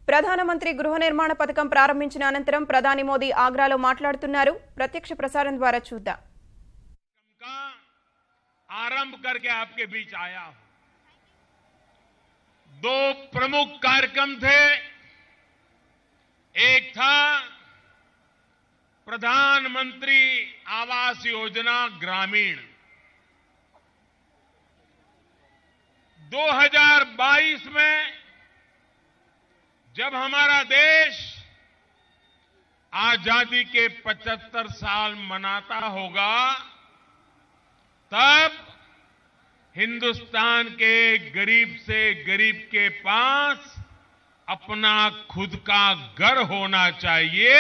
ప్రధానమంత్రి గృహ నిర్మాణ పథకం ప్రారంభించిన అనంతరం ప్రధాని మోదీ ఆగ్రాలో మాట్లాడుతున్నారు. ప్రత్యక్ష ప్రసారం ద్వారా చూద్దాం. आरंभ करके आपके बीच आया हूं. दो प्रमुख कार्यक्रम थे. एक था प्रधानमंत्री आवास योजना ग्रामीण. 2022 में जब हमारा देश आजादी के 75 साल मनाता होगा, तब हिंदुस्तान के गरीब से गरीब के पास अपना खुद का घर होना चाहिए.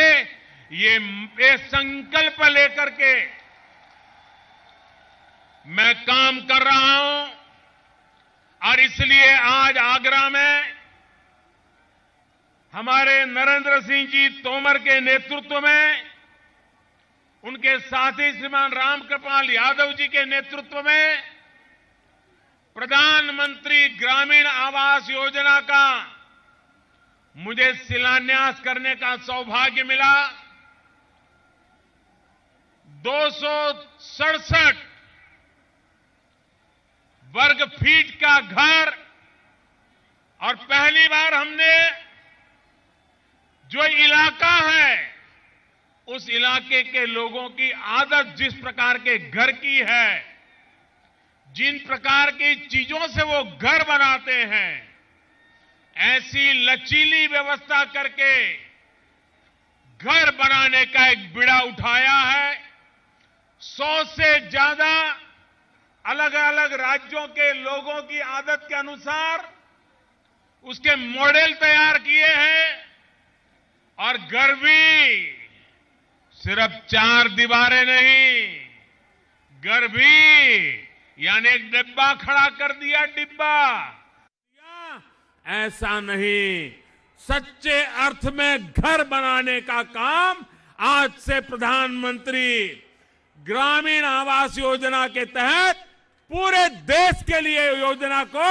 ये संकल्प लेकर के मैं काम कर रहा हूं. और इसलिए आज आगरा में हमारे नरेंद्र सिंह जी तोमर के नेतृत्व में, उनके साथी श्रीमान रामकृपाल यादव जी के नेतृत्व में प्रधानमंत्री ग्रामीण आवास योजना का मुझे शिलान्यास करने का सौभाग्य मिला. 267 वर्ग फीट का घर, और पहली बार हमने जो इलाका है उस इलाके के लोगों की आदत जिस प्रकार के घर की है, जिन प्रकार की चीजों से वो घर बनाते हैं, ऐसी लचीली व्यवस्था करके घर बनाने का एक बीड़ा उठाया है. 100 से ज्यादा अलग अलग राज्यों के लोगों की आदत के अनुसार उसके मॉडल तैयार किए हैं. और घर भी सिर्फ 4 दीवारें नहीं, घर भी यानी एक डिब्बा खड़ा कर दिया. डिब्बा ऐसा नहीं, सच्चे अर्थ में घर बनाने का काम आज से प्रधानमंत्री ग्रामीण आवास योजना के तहत पूरे देश के लिए योजना को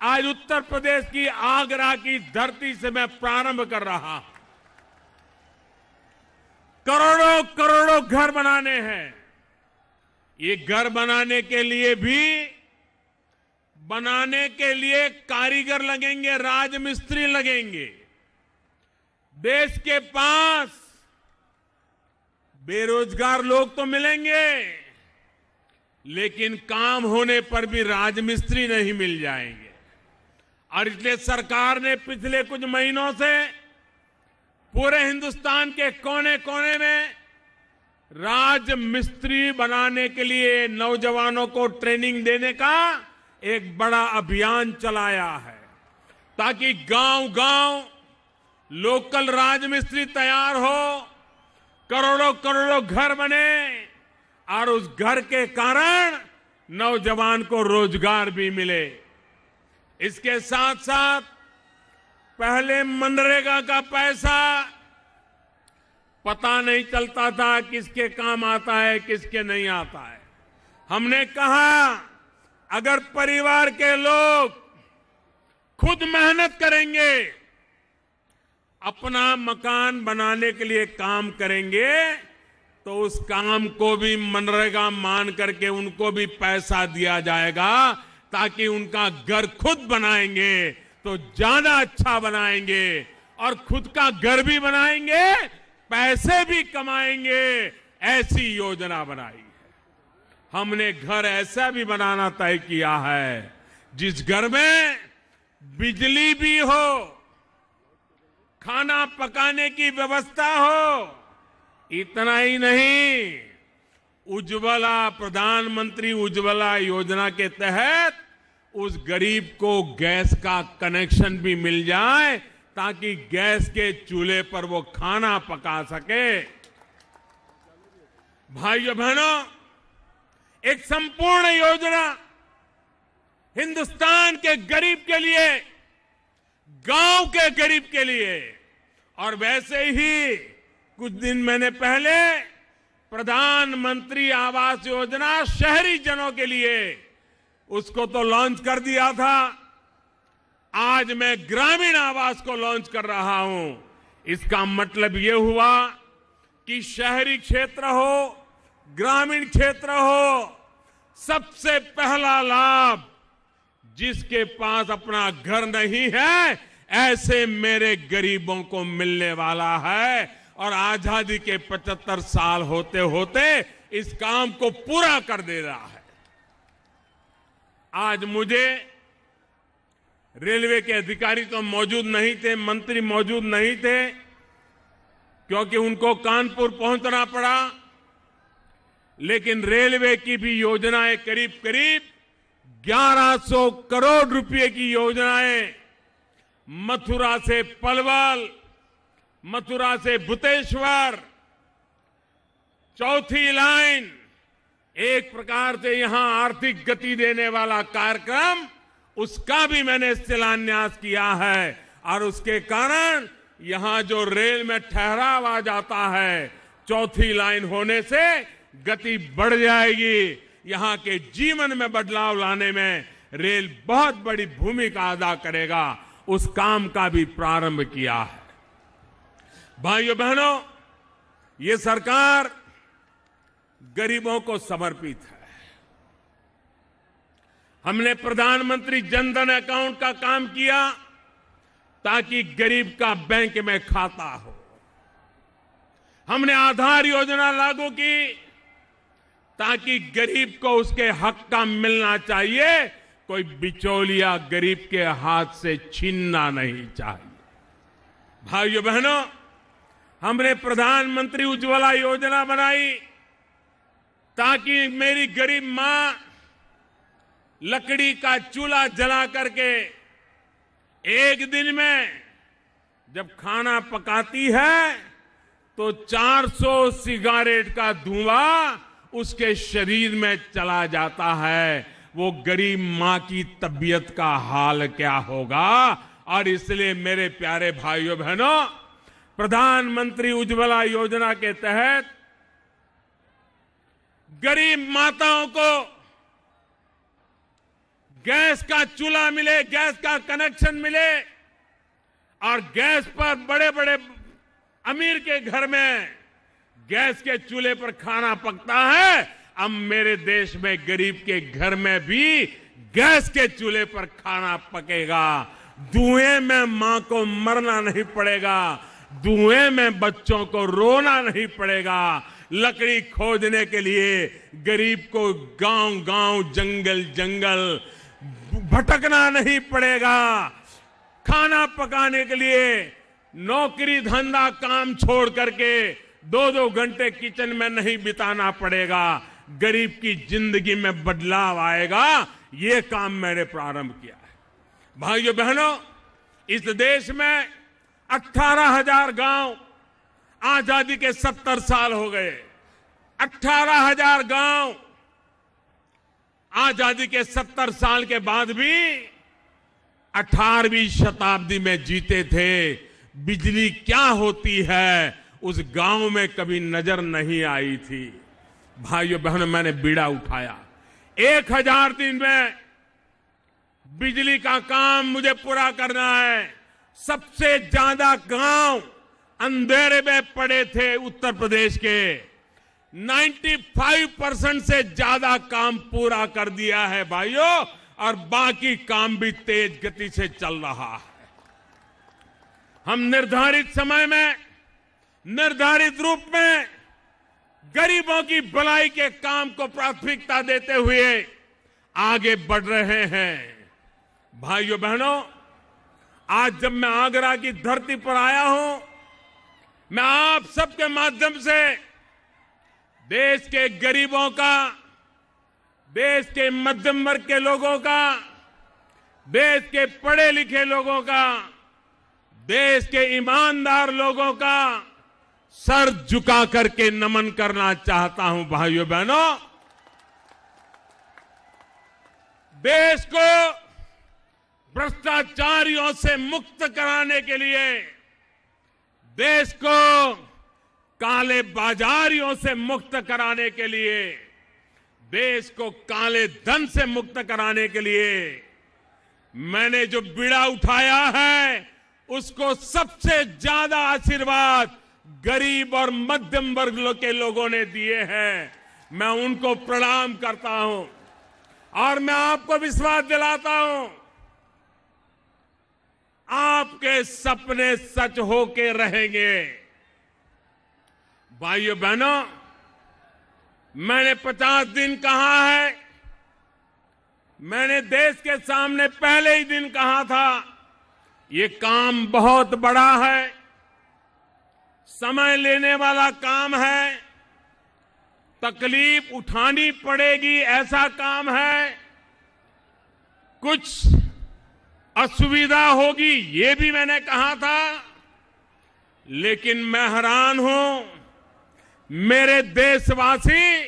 आज उत्तर प्रदेश की आगरा की धरती से मैं प्रारंभ कर रहा हूं. करोड़ों करोड़ों घर बनाने हैं. ये घर बनाने के लिए कारीगर लगेंगे, राजमिस्त्री लगेंगे. देश के पास बेरोजगार लोग तो मिलेंगे, लेकिन काम होने पर भी राजमिस्त्री नहीं मिल जाएंगे. और इसलिए सरकार ने पिछले कुछ महीनों से पूरे हिंदुस्तान के कोने कोने में राजमिस्त्री बनाने के लिए नौजवानों को ट्रेनिंग देने का एक बड़ा अभियान चलाया है, ताकि गांव-गांव लोकल राजमिस्त्री तैयार हो, करोड़ों करोड़ों घर बने, और उस घर के कारण नौजवान को रोजगार भी मिले. इसके साथ साथ पहले मनरेगा का पैसा पता नहीं चलता था किसके काम आता है, किसके नहीं आता है. हमने कहा अगर परिवार के लोग खुद मेहनत करेंगे, अपना मकान बनाने के लिए काम करेंगे, तो उस काम को भी मनरेगा मान करके उनको भी पैसा दिया जाएगा, ताकि उनका घर खुद बनाएंगे तो ज्यादा अच्छा बनाएंगे, और खुद का घर भी बनाएंगे, पैसे भी कमाएंगे. ऐसी योजना बनाई है. हमने घर ऐसा भी बनाना तय किया है जिस घर में बिजली भी हो, खाना पकाने की व्यवस्था हो. इतना ही नहीं, उज्ज्वला, प्रधानमंत्री उज्ज्वला योजना के तहत उस गरीब को गैस का कनेक्शन भी मिल जाए, ताकि गैस के चूल्हे पर वो खाना पका सके. भाइयों बहनों, एक संपूर्ण योजना हिंदुस्तान के गरीब के लिए, गांव के गरीब के लिए. और वैसे ही कुछ दिन महीने पहले प्रधानमंत्री आवास योजना शहरी जनों के लिए उसको तो लॉन्च कर दिया था. आज मैं ग्रामीण आवास को लॉन्च कर रहा हूं। इसका मतलब ये हुआ कि शहरी क्षेत्र हो, ग्रामीण क्षेत्र हो, सबसे पहला लाभ जिसके पास अपना घर नहीं है ऐसे मेरे गरीबों को मिलने वाला है। और आजादी के 75 साल होते होते इस काम को पूरा कर दे रहा है। आज मुझे रेलवे के अधिकारी तो मौजूद नहीं थे, मंत्री मौजूद नहीं थे, क्योंकि उनको कानपुर पहुंचना पड़ा। लेकिन रेलवे की भी योजनाएं करीब करीब 1100 करोड़ रुपए की योजनाएं मथुरा से पलवल, मथुरा से भूतेश्वर, चौथी लाइन, एक प्रकार से यहां आर्थिक गति देने वाला कार्यक्रम, उसका भी मैंने शिलान्यास किया है। और उसके कारण यहां जो रेल में ठहराव आ जाता है, चौथी लाइन होने से गति बढ़ जाएगी। यहां के जीवन में बदलाव लाने में रेल बहुत बड़ी भूमिका अदा करेगा। उस काम का भी प्रारंभ किया है। भाइयों बहनों, ये सरकार गरीबों को समर्पित है। हमने प्रधानमंत्री जनधन अकाउंट का काम किया ताकि गरीब का बैंक में खाता हो। हमने आधार योजना लागू की ताकि गरीब को उसके हक का मिलना चाहिए, कोई बिचौलिया गरीब के हाथ से छीनना नहीं चाहिए। भाइयों बहनों, हमने प्रधानमंत्री उज्ज्वला योजना बनाई ताकि मेरी गरीब मां लकड़ी का चूल्हा जला करके एक दिन में जब खाना पकाती है तो 400 सिगारेट का धुआं उसके शरीर में चला जाता है। वो गरीब मां की तबीयत का हाल क्या होगा। और इसलिए मेरे प्यारे भाइयों बहनों, प्रधानमंत्री उज्ज्वला योजना के तहत गरीब माताओं को गैस का चूल्हा मिले, गैस का कनेक्शन मिले। और गैस पर बड़े बड़े अमीर के घर में गैस के चूल्हे पर खाना पकता है, अब मेरे देश में गरीब के घर में भी गैस के चूल्हे पर खाना पकेगा। धुएं में मां को मरना नहीं पड़ेगा, धुएं में बच्चों को रोना नहीं पड़ेगा। लकड़ी खोजने के लिए गरीब को गांव-गांव, जंगल-जंगल भटकना नहीं पड़ेगा। खाना पकाने के लिए नौकरी धंधा काम छोड़ करके 2-2 घंटे किचन में नहीं बिताना पड़ेगा। गरीब की जिंदगी में बदलाव आएगा। ये काम मैंने प्रारंभ किया है। भाइयों बहनों, इस देश में 18,000 गांव, आजादी के 70 साल हो गए। 18,000 गांव आजादी के 70 साल के बाद भी 18वीं शताब्दी में जीते थे। बिजली क्या होती है उस गांव में कभी नजर नहीं आई थी। भाइयों बहनों, मैंने बीड़ा उठाया। 1000 दिन में बिजली का काम मुझे पूरा करना है। सबसे ज्यादा गांव अंधेरे में पड़े थे उत्तर प्रदेश के। 95% से ज्यादा काम पूरा कर दिया है भाइयों, और बाकी काम भी तेज गति से चल रहा है। हम निर्धारित समय में, निर्धारित रूप में गरीबों की भलाई के काम को प्राथमिकता देते हुए आगे बढ़ रहे हैं। भाइयों बहनों, आज जब मैं आगरा की धरती पर आया हूं, मैं आप सबके माध्यम से देश के गरीबों का, देश के मध्यम वर्ग के लोगों का, देश के पढ़े लिखे लोगों का, देश के ईमानदार लोगों का सर झुका करके नमन करना चाहता हूं। भाइयों बहनों, देश को भ्रष्टाचारियों से मुक्त कराने के लिए, देश को काले बाजारियों से मुक्त कराने के लिए, देश को काले धन से मुक्त कराने के लिए मैंने जो बीड़ा उठाया है उसको सबसे ज्यादा आशीर्वाद गरीब और मध्यम वर्ग के लोगों ने दिए हैं। मैं उनको प्रणाम करता हूं और मैं आपको विश्वास दिलाता हूं, आपके सपने सच होके रहेंगे। भाइयों बहनों, मैंने 50 दिन कहा है, मैंने देश के सामने पहले ही दिन कहा था, ये काम बहुत बड़ा है, समय लेने वाला काम है, तकलीफ उठानी पड़ेगी ऐसा काम है, कुछ असुविधा होगी ये भी मैंने कहा था। लेकिन मैं हैरान हूं, मेरे देशवासी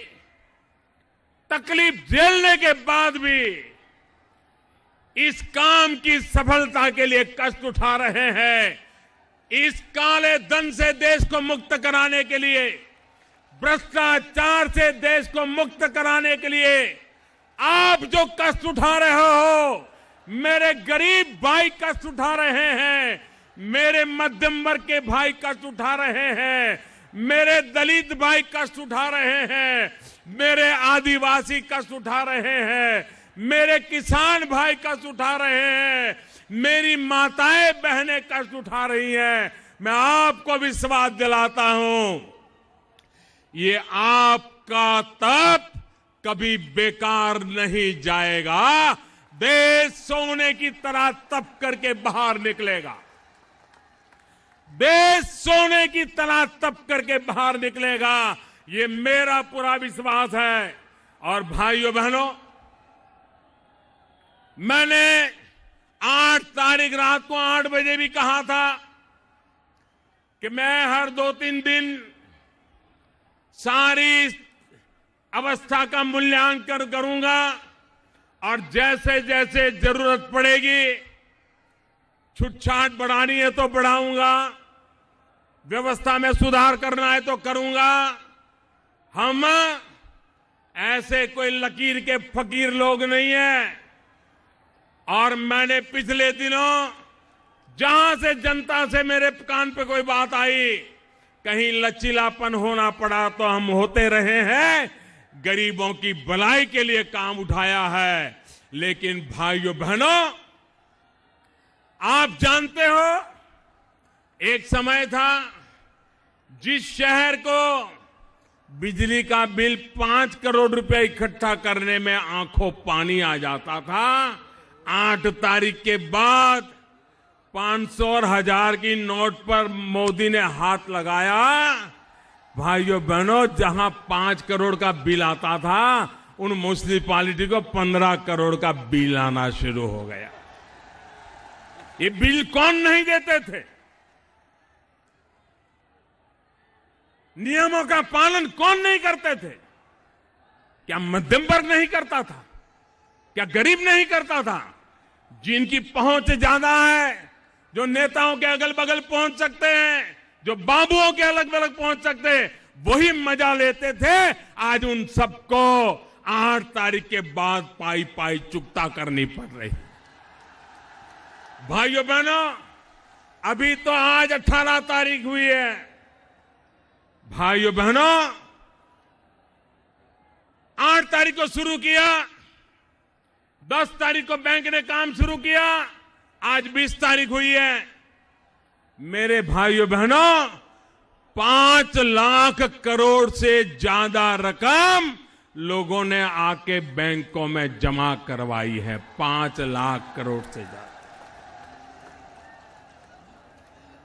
तकलीफ झेलने के बाद भी इस काम की सफलता के लिए कष्ट उठा रहे हैं। इस काले धन से देश को मुक्त कराने के लिए, भ्रष्टाचार से देश को मुक्त कराने के लिए आप जो कष्ट उठा रहे हो, मेरे गरीब भाई कष्ट उठा रहे हैं, मेरे मध्यम वर्ग के भाई कष्ट उठा रहे हैं, मेरे दलित भाई कष्ट उठा रहे हैं, मेरे आदिवासी कष्ट उठा रहे हैं, मेरे किसान भाई कष्ट उठा रहे हैं, मेरी माताएं बहनें कष्ट उठा रही हैं। मैं आपको विश्वास दिलाता हूं, ये आपका तप कभी बेकार नहीं जाएगा। देश सोने की तरह तप करके बाहर निकलेगा, देश सोने की तरह तप करके बाहर निकलेगा, ये मेरा पूरा विश्वास है। और भाइयों बहनों, मैंने 8 तारीख रात को 8 बजे भी कहा था कि मैं हर 2-3 दिन सारी अवस्था का मूल्यांकन करूंगा और जैसे जैसे जरूरत पड़ेगी, छूट-छाट बढ़ानी है तो बढ़ाऊंगा, व्यवस्था में सुधार करना है तो करूंगा। हम ऐसे कोई लकीर के फकीर लोग नहीं हैं। और मैंने पिछले दिनों जहां से जनता से मेरे कान पे कोई बात आई, कहीं लचीलापन होना पड़ा तो हम होते रहे हैं, गरीबों की भलाई के लिए काम उठाया है। लेकिन भाइयों बहनों, आप जानते हो, एक समय था जिस शहर को बिजली का बिल 5 करोड़ रुपए इकट्ठा करने में आंखों पानी आ जाता था, 8 तारीख के बाद 500 और 1000 की नोट पर मोदी ने हाथ लगाया। भाइयों बहनों, जहां 5 करोड़ का बिल आता था, उन म्युनिसिपैलिटी को 15 करोड़ का बिल आना शुरू हो गया। ये बिल कौन नहीं देते थे? नियमों का पालन कौन नहीं करते थे? क्या मध्यम वर्ग नहीं करता था? क्या गरीब नहीं करता था? जिनकी पहुंच ज्यादा है, जो नेताओं के अगल बगल पहुंच सकते हैं, जो बाबुओं के अलग बगल पहुंच सकते हैं, वही मजा लेते थे। आज उन सबको 8 तारीख के बाद पाई पाई चुकता करनी पड़ रही। भाइयों बहनों, अभी तो आज 18 तारीख हुई है। भाइयों बहनों, 8 तारीख को शुरू किया, 10 तारीख को बैंक ने काम शुरू किया, आज 20 तारीख हुई है। मेरे भाइयों बहनों, 5 लाख करोड़ से ज्यादा रकम लोगों ने आके बैंकों में जमा करवाई है। 5 लाख करोड़ से ज्यादा।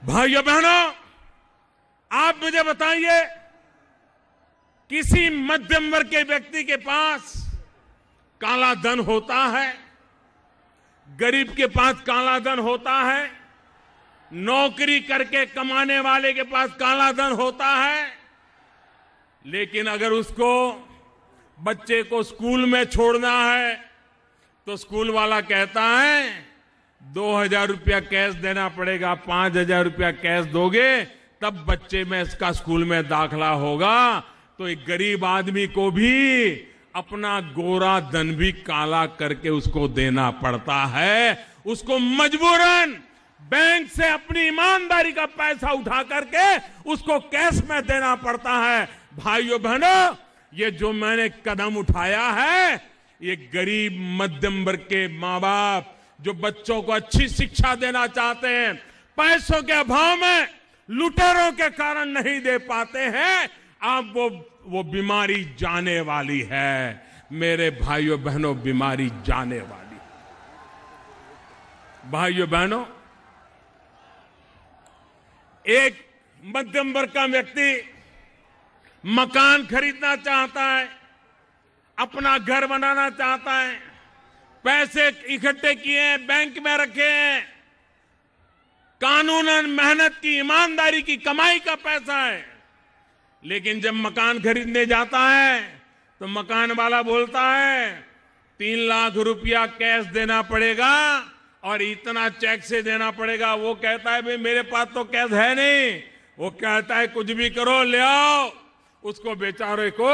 भाइयों बहनों, आप मुझे बताइए, किसी मध्यम वर्ग के व्यक्ति के पास काला धन होता है? गरीब के पास काला धन होता है? नौकरी करके कमाने वाले के पास काला धन होता है? लेकिन अगर उसको बच्चे को स्कूल में छोड़ना है तो स्कूल वाला कहता है 2000 रुपया कैश देना पड़ेगा, 5000 रुपया कैश दोगे तब बच्चे में इसका स्कूल में दाखला होगा। तो एक गरीब आदमी को भी अपना गोरा धन भी काला करके उसको देना पड़ता है। उसको मजबूरन बैंक से अपनी ईमानदारी का पैसा उठा करके उसको कैश में देना पड़ता है। भाइयों बहनों, ये जो मैंने कदम उठाया है, ये गरीब मध्यम वर्ग के माँ बाप जो बच्चों को अच्छी शिक्षा देना चाहते हैं, पैसों के अभाव में लुटेरों के कारण नहीं दे पाते हैं, अब वो बीमारी जाने वाली है। मेरे भाइयों बहनों, बीमारी जाने वाली है। भाइयों बहनों, एक मध्यम वर्ग का व्यक्ति मकान खरीदना चाहता है, अपना घर बनाना चाहता है, पैसे इकट्ठे किए हैं, बैंक में रखे हैं, कानूनन मेहनत की, ईमानदारी की कमाई का पैसा है, लेकिन जब मकान खरीदने जाता है तो मकान वाला बोलता है 3 लाख रुपया कैश देना पड़ेगा और इतना चेक से देना पड़ेगा। वो कहता है भाई मेरे पास तो कैश है नहीं। वो कहता है कुछ भी करो, ले आओ। उसको बेचारे को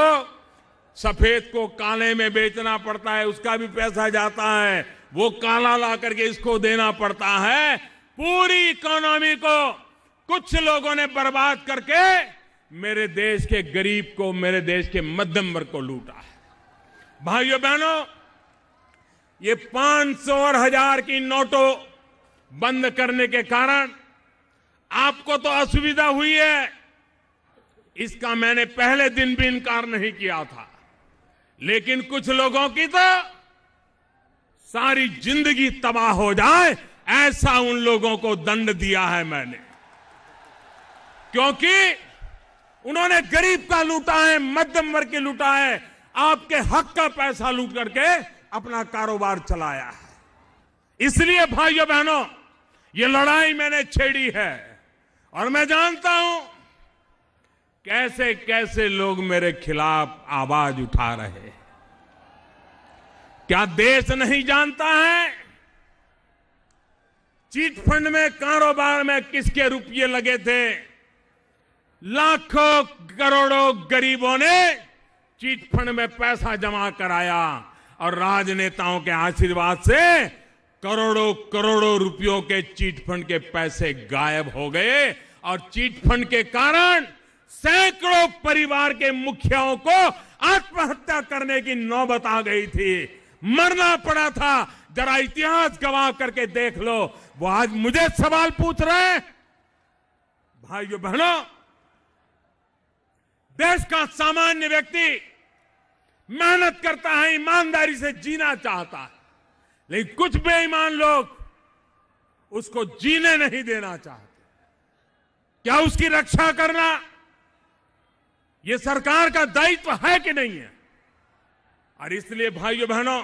सफेद को काले में बेचना पड़ता है, उसका भी पैसा जाता है, वो काला ला करके इसको देना पड़ता है। पूरी इकोनॉमी को कुछ लोगों ने बर्बाद करके मेरे देश के गरीब को, मेरे देश के मध्यम वर्ग को लूटा है। भाइयों बहनों, ये 500 और 1000 की नोटों बंद करने के कारण आपको तो असुविधा हुई है, इसका मैंने पहले दिन भी इनकार नहीं किया था, लेकिन कुछ लोगों की तो सारी जिंदगी तबाह हो जाए ऐसा उन लोगों को दंड दिया है मैंने, क्योंकि उन्होंने गरीब का लूटा है, मध्यम वर्ग के लूटा है, आपके हक का पैसा लूट करके अपना कारोबार चलाया है। इसलिए भाइयों बहनों, ये लड़ाई मैंने छेड़ी है और मैं जानता हूं कैसे कैसे लोग मेरे खिलाफ आवाज उठा रहे हैं। क्या देश नहीं जानता है चीट फंड में, कारोबार में किसके रुपये लगे थे? लाखों करोड़ों गरीबों ने चीट फंड में पैसा जमा कराया और राजनेताओं के आशीर्वाद से करोड़ों करोड़ों रुपयों के चीट फंड के पैसे गायब हो गए और चीट फंड के कारण सैकड़ों परिवार के मुखियाओं को आत्महत्या करने की नौबत आ गई थी, मरना पड़ा था। जरा इतिहास गवाह करके देख लो। वो आज मुझे सवाल पूछ रहे हैं। भाइयों बहनों, देश का सामान्य व्यक्ति मेहनत करता है, ईमानदारी से जीना चाहता है, लेकिन कुछ बेईमान लोग उसको जीने नहीं देना चाहते। क्या उसकी रक्षा करना ये सरकार का दायित्व है कि नहीं है? और इसलिए भाइयों बहनों,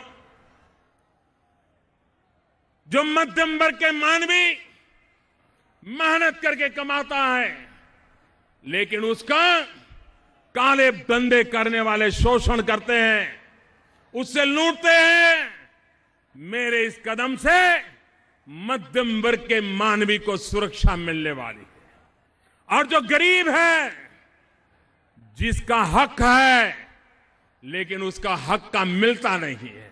जो मध्यम वर्ग के मानवी मेहनत करके कमाता है, लेकिन उसका काले धंधे करने वाले शोषण करते हैं, उससे लूटते हैं, मेरे इस कदम से मध्यम वर्ग के मानवी को सुरक्षा मिलने वाली है। और जो गरीब है, जिसका हक है लेकिन उसका हक का मिलता नहीं है,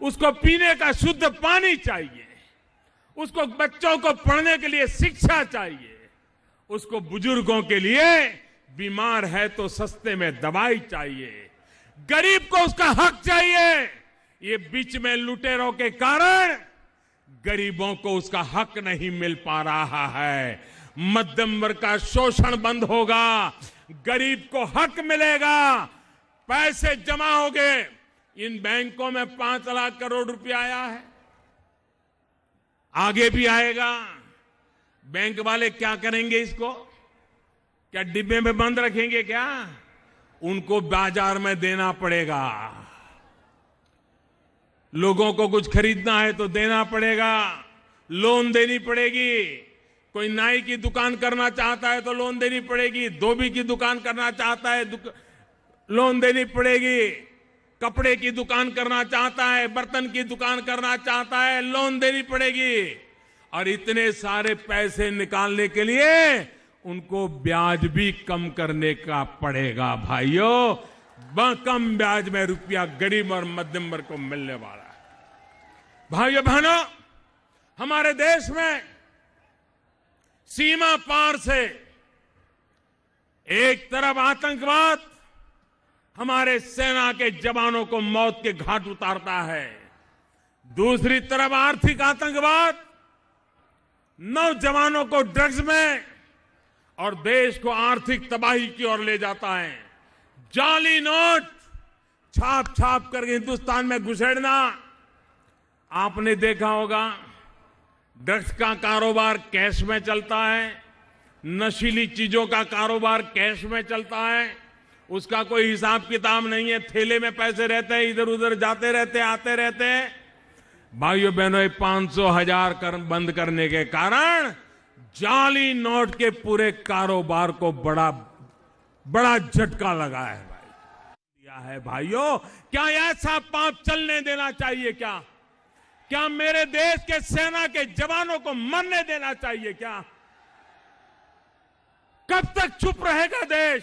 उसको पीने का शुद्ध पानी चाहिए, उसको बच्चों को पढ़ने के लिए शिक्षा चाहिए, उसको बुजुर्गों के लिए बीमार है तो सस्ते में दवाई चाहिए, गरीब को उसका हक चाहिए। ये बीच में लुटेरों के कारण गरीबों को उसका हक नहीं मिल पा रहा है। मध्यम वर्ग का शोषण बंद होगा, गरीब को हक मिलेगा, पैसे जमा होंगे। इन बैंकों में 5 लाख करोड़ रुपया आया है, आगे भी आएगा। बैंक वाले क्या करेंगे इसको? क्या डिब्बे में बंद रखेंगे क्या? उनको बाजार में देना पड़ेगा। लोगों को कुछ खरीदना है तो देना पड़ेगा, लोन देनी पड़ेगी। कोई नाई की दुकान करना चाहता है तो लोन देनी पड़ेगी, धोबी की दुकान करना चाहता है लोन देनी पड़ेगी, कपड़े की दुकान करना चाहता है, बर्तन की दुकान करना चाहता है, लोन देनी पड़ेगी। और इतने सारे पैसे निकालने के लिए उनको ब्याज भी कम करने का पड़ेगा। भाइयों, कम ब्याज में रुपया गरीब और मध्यम वर्ग को मिलने वाला है। भाइयों बहनों, हमारे देश में सीमा पार से एक तरफ आतंकवाद हमारे सेना के जवानों को मौत के घाट उतारता है, दूसरी तरफ आर्थिक आतंकवाद नौजवानों को ड्रग्स में और देश को आर्थिक तबाही की ओर ले जाता है। जाली नोट छाप छाप कर हिंदुस्तान में घुसेड़ना, आपने देखा होगा ड्रग्स का कारोबार कैश में चलता है, नशीली चीजों का कारोबार कैश में चलता है, उसका कोई हिसाब किताब नहीं है, थैले में पैसे रहते हैं, इधर उधर जाते रहते हैं, आते रहते हैं। भाइयों बहनों, 500,000 बंद करने के कारण जाली नोट के पूरे कारोबार को बड़ा झटका लगा है है भाइयों। क्या ऐसा पाप चलने देना चाहिए? क्या मेरे देश के सेना के जवानों को मरने देना चाहिए? क्या कब तक चुप रहेगा देश?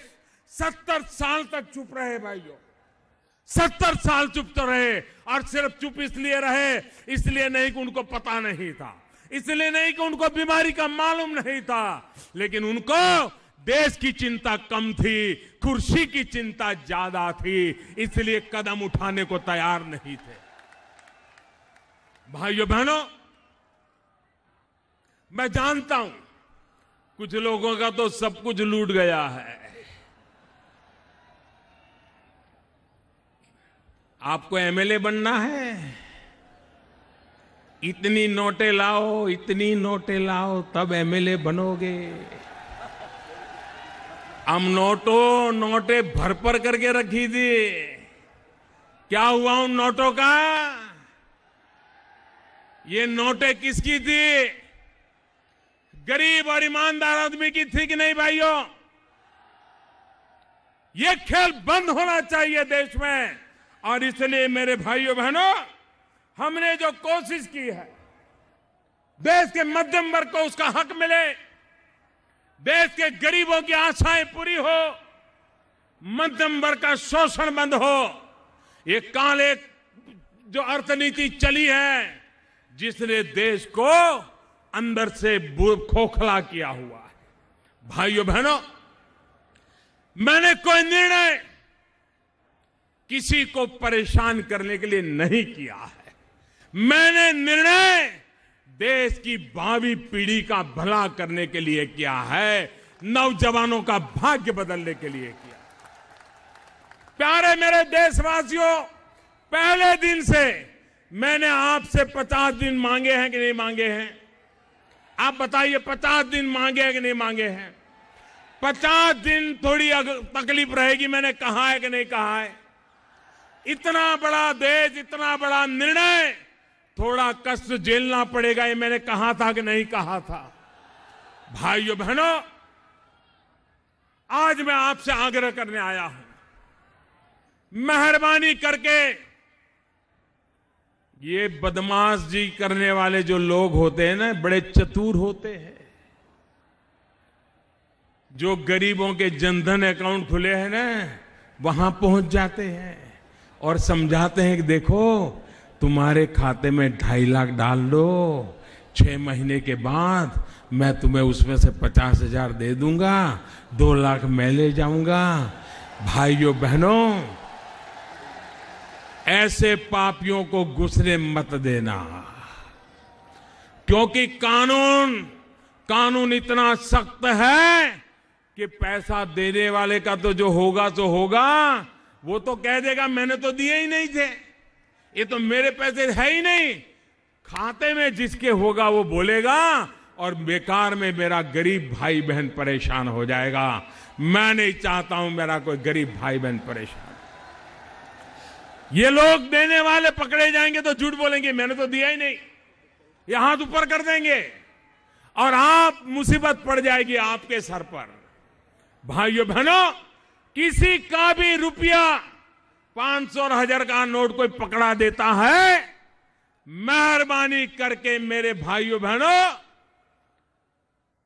70 साल तक चुप रहे भाइयों, 70 साल चुप तो रहे। और सिर्फ चुप इसलिए रहे, इसलिए नहीं कि उनको पता नहीं था, इसलिए नहीं कि उनको बीमारी का मालूम नहीं था, लेकिन उनको देश की चिंता कम थी, कुर्सी की चिंता ज्यादा थी, इसलिए कदम उठाने को तैयार नहीं थे। भाइयों बहनों, मैं जानता हूं कुछ लोगों का तो सब कुछ लूट गया है। आपको एमएलए बनना है, इतनी नोटें लाओ, इतनी नोटें लाओ, तब एमएलए बनोगे। हम नोटें भर पर करके रखी थी, क्या हुआ उन नोटों का? ये नोटें किसकी थी? गरीब और ईमानदार आदमी की थी कि नहीं भाइयों? ये खेल बंद होना चाहिए देश में। और इसलिए मेरे भाइयों बहनों, हमने जो कोशिश की है देश के मध्यम वर्ग को उसका हक मिले, देश के गरीबों की आशाएं पूरी हो, मध्यम वर्ग का शोषण बंद हो। ये काले जो अर्थनीति चली है जिसने देश को अंदर से खोखला किया हुआ है। भाइयों बहनों, मैंने कोई निर्णय किसी को परेशान करने के लिए नहीं किया है। मैंने निर्णय देश की भावी पीढ़ी का भला करने के लिए किया है, नौजवानों का भाग्य बदलने के लिए किया। प्यारे मेरे देशवासियों, पहले दिन से मैंने आपसे 50 दिन मांगे हैं कि नहीं मांगे हैं? आप बताइए, 50 दिन मांगे हैं कि नहीं मांगे हैं? 50 दिन थोड़ी तकलीफ रहेगी, मैंने कहा है कि नहीं कहा है? इतना बड़ा देश, इतना बड़ा निर्णय, थोड़ा कष्ट झेलना पड़ेगा, ये मैंने कहा था कि नहीं कहा था? भाइयों बहनों, आज मैं आपसे आग्रह करने आया हूं, मेहरबानी करके ये बदमाशी करने वाले जो लोग होते हैं ना, बड़े चतुर होते हैं, जो गरीबों के जनधन अकाउंट खुले हैं ना, वहां पहुंच जाते हैं और समझाते हैं कि देखो तुम्हारे खाते में 2.5 लाख डाल दो, 6 महीने के बाद मैं तुम्हें उसमें से 50,000 दे दूंगा, 2 लाख मैं ले जाऊंगा। भाइयों बहनों, ऐसे पापियों को घुसने मत देना, क्योंकि कानून इतना सख्त है कि पैसा देने वाले का तो जो होगा सो होगा, वो तो कह देगा मैंने तो दिए ही नहीं थे, ये तो मेरे पैसे है ही नहीं। खाते में जिसके होगा वो बोलेगा और बेकार में मेरा गरीब भाई बहन परेशान हो जाएगा। मैं नहीं चाहता हूं मेरा कोई गरीब भाई बहन परेशान। ये लोग देने वाले पकड़े जाएंगे तो झूठ बोलेंगे मैंने तो दिया ही नहीं, ये हाथ ऊपर कर देंगे और आप मुसीबत पड़ जाएगी आपके सर पर। भाइयों बहनों, किसी का भी रुपया 500 और 1000 का नोट कोई पकड़ा देता है, मेहरबानी करके मेरे भाइयों बहनों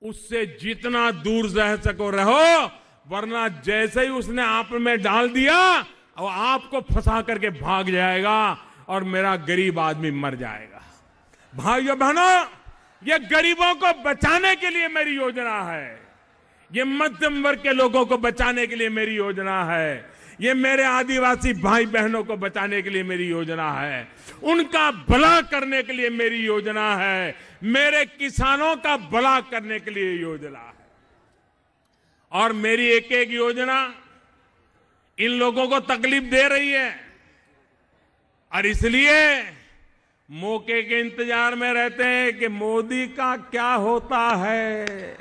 उससे जितना दूर रह सको रहो, वरना जैसे ही उसने आप में डाल दिया और आपको फंसा करके भाग जाएगा और मेरा गरीब आदमी मर जाएगा। भाइयों बहनों, ये गरीबों को बचाने के लिए मेरी योजना है, ये मध्यम वर्ग के लोगों को बचाने के लिए मेरी योजना है, ये मेरे आदिवासी भाई बहनों को बचाने के लिए मेरी योजना है, उनका भला करने के लिए मेरी योजना है, मेरे किसानों का भला करने के लिए योजना है। और मेरी एक एक योजना इन लोगों को तकलीफ दे रही है और इसलिए मौके के इंतजार में रहते हैं कि मोदी का क्या होता है।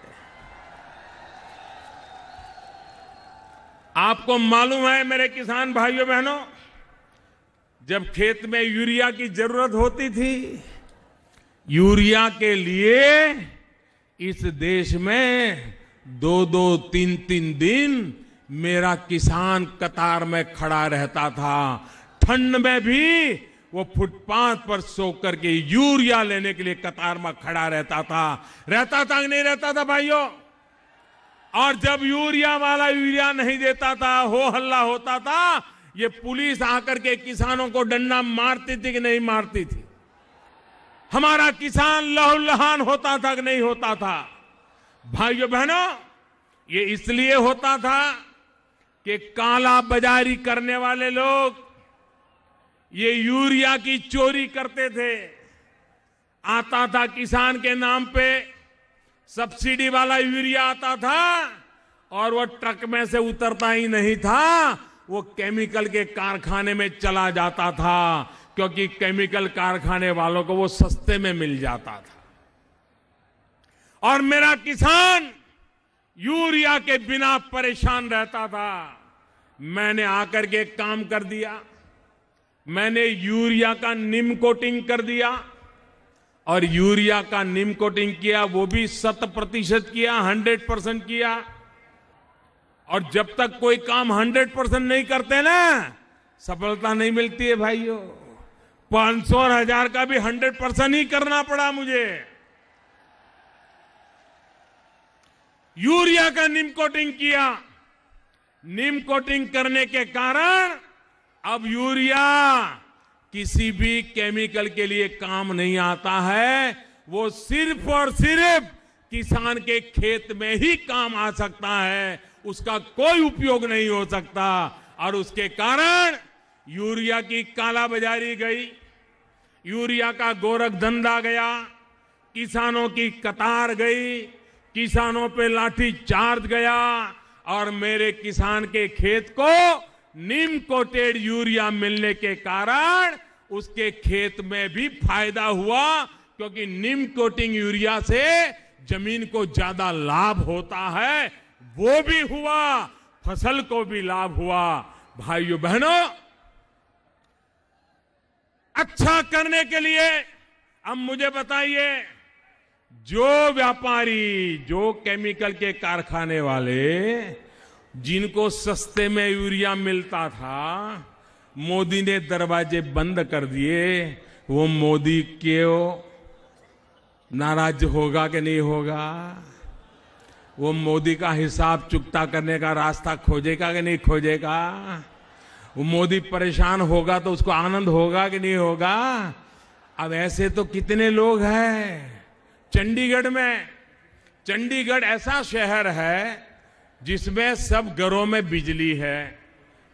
आपको मालूम है मेरे किसान भाइयों बहनों, जब खेत में यूरिया की जरूरत होती थी, यूरिया के लिए इस देश में 2-2, 3-3 दिन मेरा किसान कतार में खड़ा रहता था। ठंड में भी वो फुटपाथ पर सो करके यूरिया लेने के लिए कतार में खड़ा रहता था कि नहीं रहता था भाइयों? और जब यूरिया वाला यूरिया नहीं देता था, हो हल्ला होता था, ये पुलिस आकर के किसानों को डंडा मारती थी कि नहीं मारती थी? हमारा किसान लहूलुहान होता था कि नहीं होता था? भाइयों बहनों, ये इसलिए होता था कि काला बाजारी करने वाले लोग ये यूरिया की चोरी करते थे। आता था किसान के नाम पे सब्सिडी वाला यूरिया आता था और वो ट्रक में से उतरता ही नहीं था, वो केमिकल के कारखाने में चला जाता था, क्योंकि केमिकल कारखाने वालों को वो सस्ते में मिल जाता था। और मेरा किसान यूरिया के बिना परेशान रहता था। मैंने आकर के एक काम कर दिया, मैंने यूरिया का निम कोटिंग कर दिया और यूरिया का निम कोटिंग किया, वो भी 100% किया, 100% किया। और जब तक कोई काम 100% नहीं करते ना, सफलता नहीं मिलती है भाइयों। 500 और 1000 का भी 100% ही करना पड़ा मुझे। यूरिया का निम कोटिंग किया। निम कोटिंग करने के कारण अब यूरिया किसी भी केमिकल के लिए काम नहीं आता है, वो सिर्फ और सिर्फ किसान के खेत में ही काम आ सकता है, उसका कोई उपयोग नहीं हो सकता। और उसके कारण यूरिया की कालाबाजारी गई, यूरिया का गोरख धंधा गया, किसानों की कतार गई, किसानों पे लाठी चार्ज गया और मेरे किसान के खेत को नीम कोटेड यूरिया मिलने के कारण उसके खेत में भी फायदा हुआ, क्योंकि नीम कोटिंग यूरिया से जमीन को ज्यादा लाभ होता है, वो भी हुआ, फसल को भी लाभ हुआ। भाइयों बहनों, अच्छा करने के लिए अब मुझे बताइए, जो व्यापारी, जो केमिकल के कारखाने वाले, जिनको सस्ते में यूरिया मिलता था, मोदी ने दरवाजे बंद कर दिए, वो मोदी क्यों नाराज होगा कि नहीं होगा? वो मोदी का हिसाब चुकता करने का रास्ता खोजेगा कि नहीं खोजेगा? वो मोदी परेशान होगा तो उसको आनंद होगा कि नहीं होगा? अब ऐसे तो कितने लोग हैं चंडीगढ़ में। चंडीगढ़ ऐसा शहर है जिसमें सब घरों में बिजली है,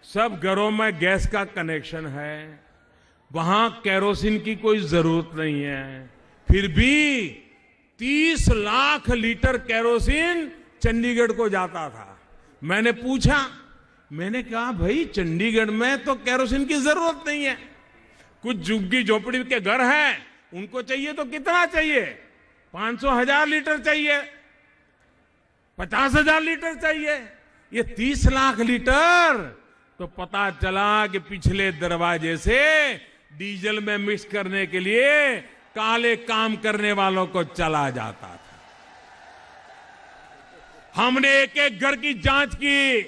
सब घरों में गैस का कनेक्शन है, वहां केरोसिन की कोई जरूरत नहीं है, फिर भी 30 लाख लीटर केरोसिन चंडीगढ़ को जाता था। मैंने पूछा, मैंने कहा भाई चंडीगढ़ में तो केरोसिन की जरूरत नहीं है, कुछ झुग्गी झोपड़ी के घर हैं, उनको चाहिए तो कितना चाहिए? 500,000 लीटर चाहिए, 50,000 लीटर चाहिए, ये 30 लाख लीटर। तो पता चला कि पिछले दरवाजे से डीजल में मिक्स करने के लिए काले काम करने वालों को चला जाता था। हमने एक एक घर की जांच की,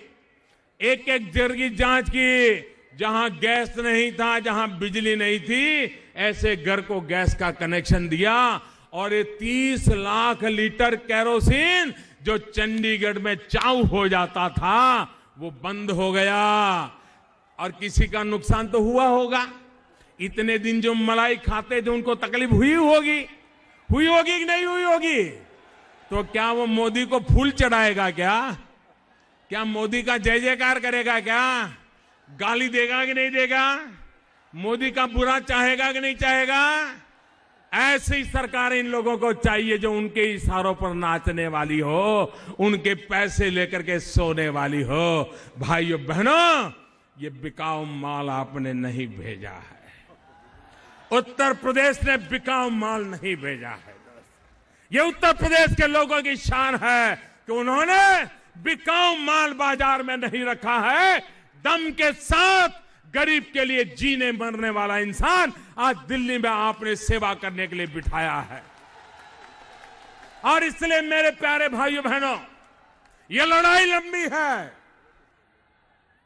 एक एक घर की जांच की, जहां गैस नहीं था, जहां बिजली नहीं थी, ऐसे घर को गैस का कनेक्शन दिया और ये 30 लाख लीटर केरोसिन जो चंडीगढ़ में चाऊ हो जाता था, वो बंद हो गया। और किसी का नुकसान तो हुआ होगा, इतने दिन जो मलाई खाते थे उनको तकलीफ हुई होगी, हुई होगी कि नहीं हुई होगी? तो क्या वो मोदी को फूल चढ़ाएगा क्या मोदी का जय जयकार करेगा क्या? गाली देगा कि नहीं देगा? मोदी का बुरा चाहेगा कि नहीं चाहेगा? ऐसी सरकार इन लोगों को चाहिए जो उनके इशारों पर नाचने वाली हो, उनके पैसे लेकर के सोने वाली हो। भाइयों बहनों, ये बिकाऊ माल आपने नहीं भेजा है। उत्तर प्रदेश ने बिकाऊ माल नहीं भेजा है। ये उत्तर प्रदेश के लोगों की शान है कि उन्होंने बिकाऊ माल बाजार में नहीं रखा है। दम के साथ गरीब के लिए जीने मरने वाला इंसान आज दिल्ली में आपने सेवा करने के लिए बिठाया है। और इसलिए मेरे प्यारे भाइयों बहनों, ये लड़ाई लंबी है,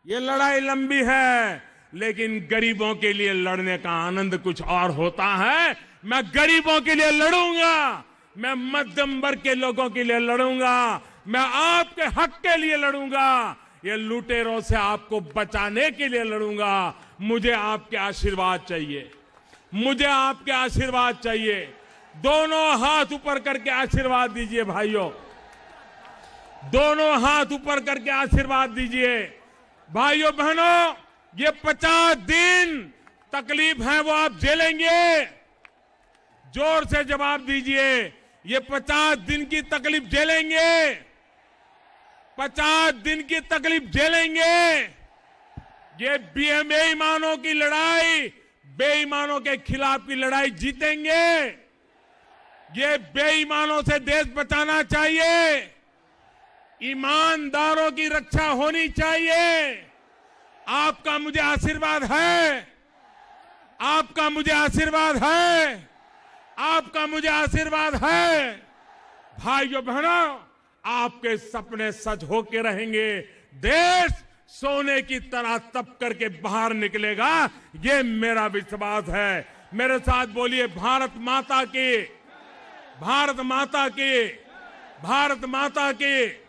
ये लड़ाई लंबी है, लेकिन गरीबों के लिए लड़ने का आनंद कुछ और होता है। मैं गरीबों के लिए लड़ूंगा, मैं मध्यम वर्ग के लोगों के लिए लड़ूंगा, मैं आपके हक के लिए लड़ूंगा, ये लुटेरों से आपको बचाने के लिए लड़ूंगा। मुझे आपके आशीर्वाद चाहिए, मुझे आपके आशीर्वाद चाहिए। दोनों हाथ ऊपर करके आशीर्वाद दीजिए भाइयों, दोनों हाथ ऊपर करके आशीर्वाद दीजिए। भाइयों बहनों, ये 50 दिन तकलीफ है वो आप झेलेंगे। जोर से जवाब दीजिए, ये 50 दिन की तकलीफ झेलेंगे, 50 दिन की तकलीफ झेलेंगे। ये बेईमानों की लड़ाई, बेईमानों के खिलाफ की लड़ाई जीतेंगे। ये बेईमानों से देश बचाना चाहिए, ईमानदारों की रक्षा होनी चाहिए। आपका मुझे आशीर्वाद है, आपका मुझे आशीर्वाद है, आपका मुझे आशीर्वाद है। भाइयों बहनों, आपके सपने सच होके रहेंगे। देश सोने की तरह तप करके बाहर निकलेगा, ये मेरा विश्वास है। मेरे साथ बोलिए, भारत माता की, भारत माता की, भारत माता की।